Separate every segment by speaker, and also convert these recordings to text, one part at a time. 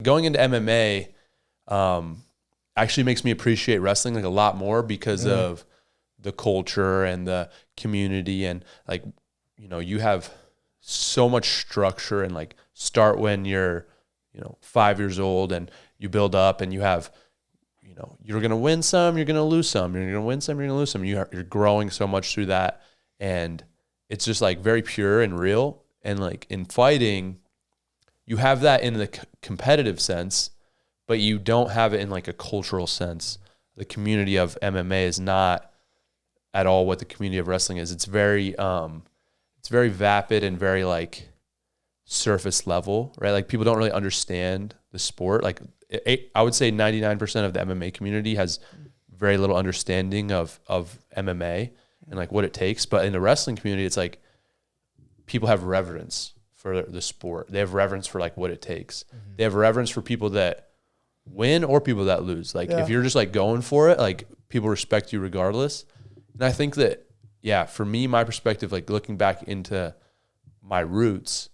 Speaker 1: Going into MMA actually makes me appreciate wrestling like a lot more because of the culture and the community, and like, you know, you have so much structure, and like start when you're, you know, 5 years old, and you build up, and you have, you know, you're going to win some, you're going to lose some, you're going to win some, you're going to lose some. You're growing so much through that. And it's just like very pure and real. And like in fighting, you have that in the competitive sense, but you don't have it in like a cultural sense. The community of MMA is not at all what the community of wrestling is. It's very vapid and very like surface level, right? Like people don't really understand the sport. Like I would say 99% of the MMA community has very little understanding of MMA and like what it takes. But in the wrestling community, it's like people have reverence for the sport. They have reverence for like what it takes. Mm-hmm. They have reverence for people that win or people that lose. Like if you're just like going for it, like people respect you regardless. And I think that, yeah, for me, my perspective, like looking back into my roots,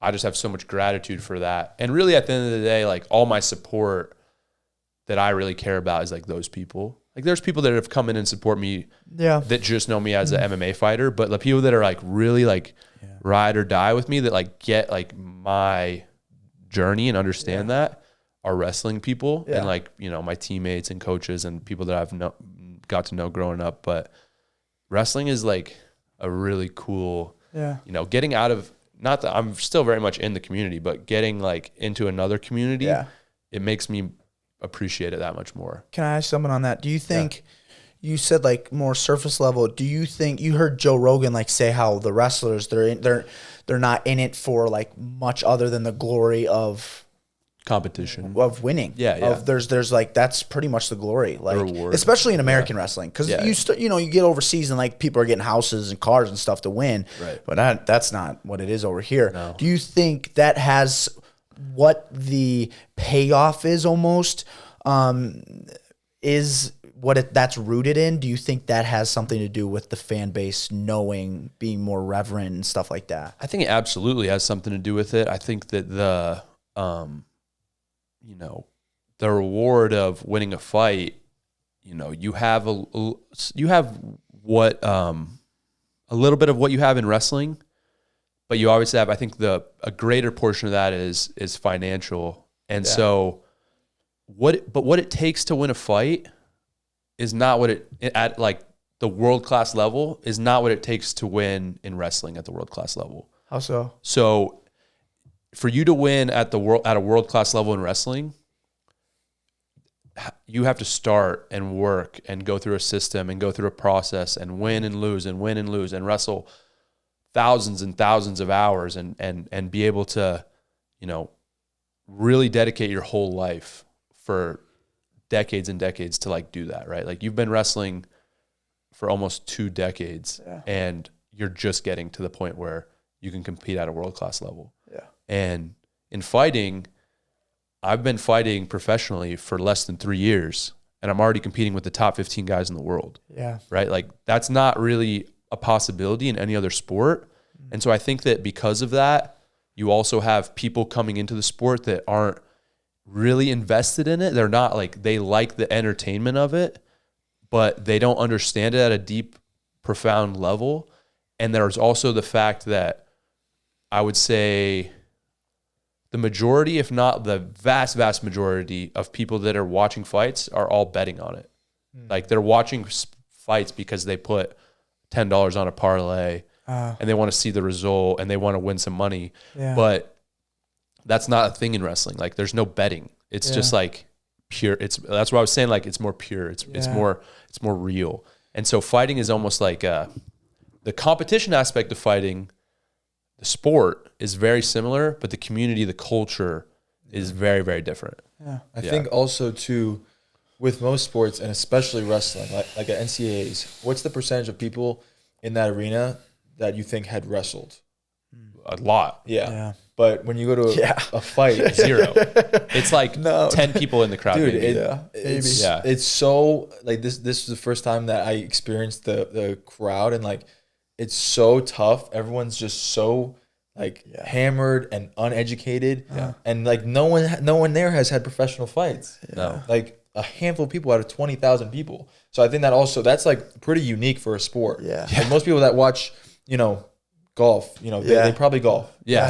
Speaker 1: I just have so much gratitude for that. And really at the end of the day, like all my support that I really care about is like those people. Like there's people that have come in and support me that just know me as an MMA fighter, but the people that are like really like ride or die with me, that like get like my journey and understand that, are wrestling people and like, you know, my teammates and coaches and people that I've got to know growing up. But wrestling is like a really cool, you know, getting out of, not that I'm still very much in the community, but getting like into another community, it makes me appreciate it that much more.
Speaker 2: Can I ask someone on that? Do you think, you said like more surface level, do you think, you heard Joe Rogan like say how the wrestlers, they're not in it for like much other than the glory of
Speaker 1: competition,
Speaker 2: of winning. There's like, that's pretty much the glory, like especially in American wrestling, because you know, you get overseas and like people are getting houses and cars and stuff to win, but that's not what it is over here. Do you think that has what the payoff is almost is what that's rooted in? Do you think that has something to do with the fan base knowing, being more reverent and stuff like that?
Speaker 1: I think it absolutely has something to do with it. I think that the you know, the reward of winning a fight, you know, you have what a little bit of what you have in wrestling, but you always have, I think a greater portion of that is financial. And so what it takes to win a fight is not what it at like the world-class level is not what it takes to win in wrestling at the world-class level.
Speaker 2: How so?
Speaker 1: So for you to win at a world-class level in wrestling, you have to start and work and go through a system and go through a process and win and lose and wrestle thousands and thousands of hours and be able to, you know, really dedicate your whole life for decades and decades to like do that, right? Like you've been wrestling for almost 2 decades and you're just getting to the point where you can compete at a world-class level. And in fighting, I've been fighting professionally for less than 3 years, and I'm already competing with the top 15 guys in the world. Right? Like that's not really a possibility in any other sport. And so I think that because of that, you also have people coming into the sport that aren't really invested in it. They're not like, they like the entertainment of it, but they don't understand it at a deep, profound level. And there's also the fact that I would say the majority, if not the vast, vast majority of people that are watching fights are all betting on it. Like they're watching fights because they put $10 on a parlay and they want to see the result and they want to win some money. But that's not a thing in wrestling. Like there's no betting. It's just like pure. That's what I was saying. Like it's more pure. It's more real. And so fighting is almost like the competition aspect of fighting. The sport is very similar, but the community, the culture is very, very different.
Speaker 3: I think also too, with most sports and especially wrestling, like at NCAAs, what's the percentage of people in that arena that you think had wrestled?
Speaker 1: A lot.
Speaker 3: But when you go to a fight,
Speaker 1: 0. It's like 10 people in the crowd.
Speaker 3: Dude, it's so like this is the first time that I experienced the crowd, and like it's so tough. Everyone's just so like hammered and uneducated, and like no one there has had professional fights.
Speaker 1: No.
Speaker 3: Like a handful of people out of 20,000 people. So I think that's like pretty unique for a sport.
Speaker 2: Yeah.
Speaker 3: Like most people that watch, golf, they probably golf.
Speaker 1: Yeah.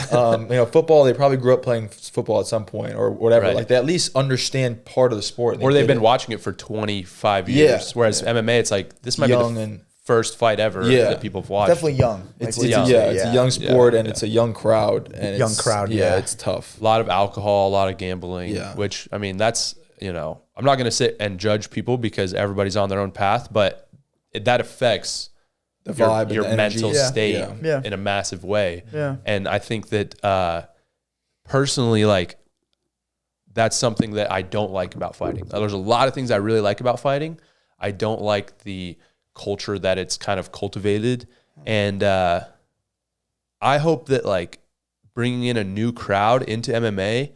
Speaker 3: Football, they probably grew up playing football at some point or whatever.
Speaker 1: Right.
Speaker 3: Like they at least understand part of the sport.
Speaker 1: Or they've been watching it for 25 years.
Speaker 3: Yeah.
Speaker 1: Whereas MMA, it's like, this might
Speaker 3: Young
Speaker 1: be the
Speaker 3: and
Speaker 1: first fight ever that people have watched.
Speaker 2: Definitely young.
Speaker 3: It's
Speaker 2: young.
Speaker 3: It's a young sport and it's a young crowd. And
Speaker 2: Young crowd,
Speaker 3: it's tough.
Speaker 1: A lot of alcohol, a lot of gambling,
Speaker 3: Yeah.
Speaker 1: which, I mean, that's, I'm not going to sit and judge people because everybody's on their own path, but that affects
Speaker 3: The vibe,
Speaker 1: your
Speaker 3: and the
Speaker 1: mental
Speaker 3: energy.
Speaker 1: state
Speaker 2: Yeah.
Speaker 1: in a massive way.
Speaker 2: Yeah.
Speaker 1: And I think that personally, like, that's something that I don't like about fighting. There's a lot of things I really like about fighting. I don't like the culture that it's kind of cultivated. And I hope that, like, bringing in a new crowd into MMA,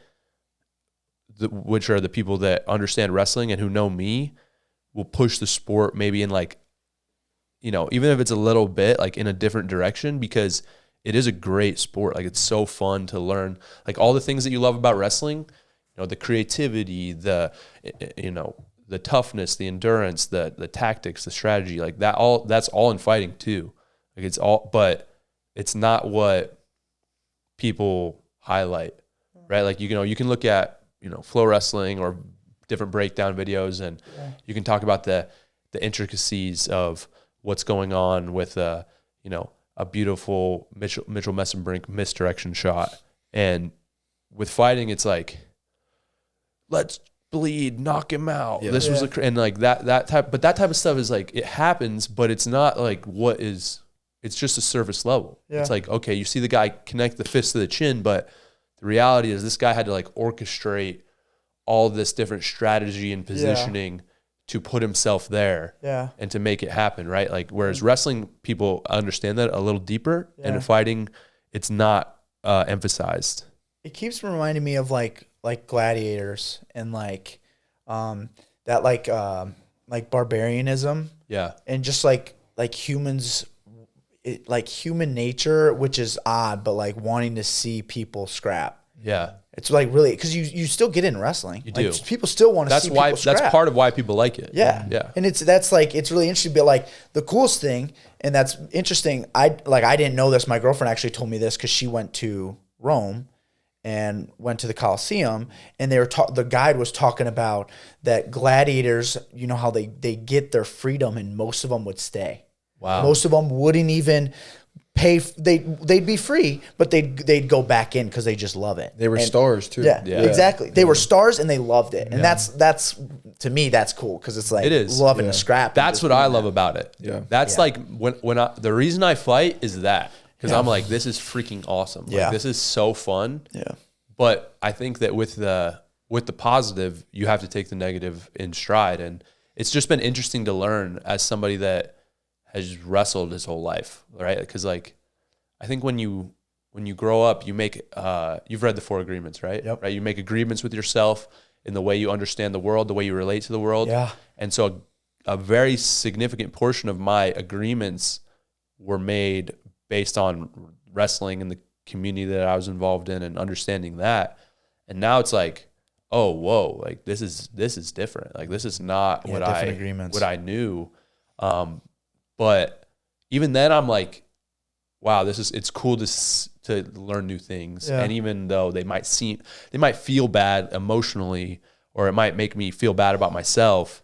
Speaker 1: which are the people that understand wrestling and who know me, will push the sport maybe in, like, even if it's a little bit, like, in a different direction, because it is a great sport. Like, it's so fun to learn, like, all the things that you love about wrestling, the creativity, the toughness, the endurance, the tactics, the strategy, like that's all in fighting too. Like, it's all, but it's not what people highlight, right? Like, you can look at, flow wrestling or different breakdown videos, and you can talk about the intricacies of what's going on with a beautiful Mitchell Messenbrink misdirection shot. And with fighting, it's like, let's bleed, knock him out. Yeah. This was and like that type, but that type of stuff is like, it happens, but it's not like it's just a surface level. Yeah. It's like, okay, you see the guy connect the fist to the chin, but the reality is this guy had to, like, orchestrate all this different strategy and positioning to put himself there and to make it happen, right? Like, whereas wrestling, people understand that a little deeper, and in fighting, it's not emphasized.
Speaker 2: It keeps reminding me of like gladiators and like that like barbarianism. Yeah. And just like humans, like human nature, which is odd, but like wanting to see people scrap. Yeah. It's like really, because you still get in wrestling. You do. People still want to see people scrap.
Speaker 1: That's part of why people like it.
Speaker 2: Yeah. Yeah. And it's really interesting. But like the coolest thing, and that's interesting, I didn't know this. My girlfriend actually told me this because she went to Rome and went to the Colosseum, and the guide was talking about that gladiators, how they get their freedom, and most of them would stay. Wow. Most of them wouldn't even pay. They'd be free, but they'd go back in because they just love it.
Speaker 3: They were stars too.
Speaker 2: Yeah, exactly. They were stars and they loved it, and that's to me, that's cool, because it's like, it is loving the scrap.
Speaker 1: That's what I love about it. Yeah, that's like when the reason I fight is that, because I'm like, this is freaking awesome. Like, this is so fun. Yeah. But I think that with the positive, you have to take the negative in stride, and it's just been interesting to learn as somebody that has wrestled his whole life, right? Because, like, I think when you grow up, you make you've read the 4 agreements, right? Yep. Right. You make agreements with yourself in the way you understand the world, the way you relate to the world. Yeah. And so a very significant portion of my agreements were made based on wrestling and the community that I was involved in and understanding that. And now it's like, oh, whoa, like this is different. Like, this is not what I knew. But even then, I'm like, wow, it's cool to learn new things. Yeah. And even though they might feel bad emotionally, or it might make me feel bad about myself,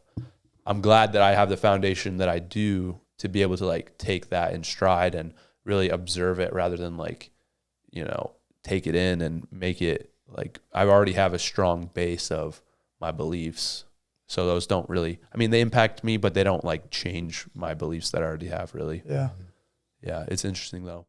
Speaker 1: I'm glad that I have the foundation that I do to be able to, like, take that in stride and really observe it, rather than, like, take it in and make it, like, I already have a strong base of my beliefs. So those don't really, they impact me, but they don't, like, change my beliefs that I already have, really. Yeah. Yeah. It's interesting though.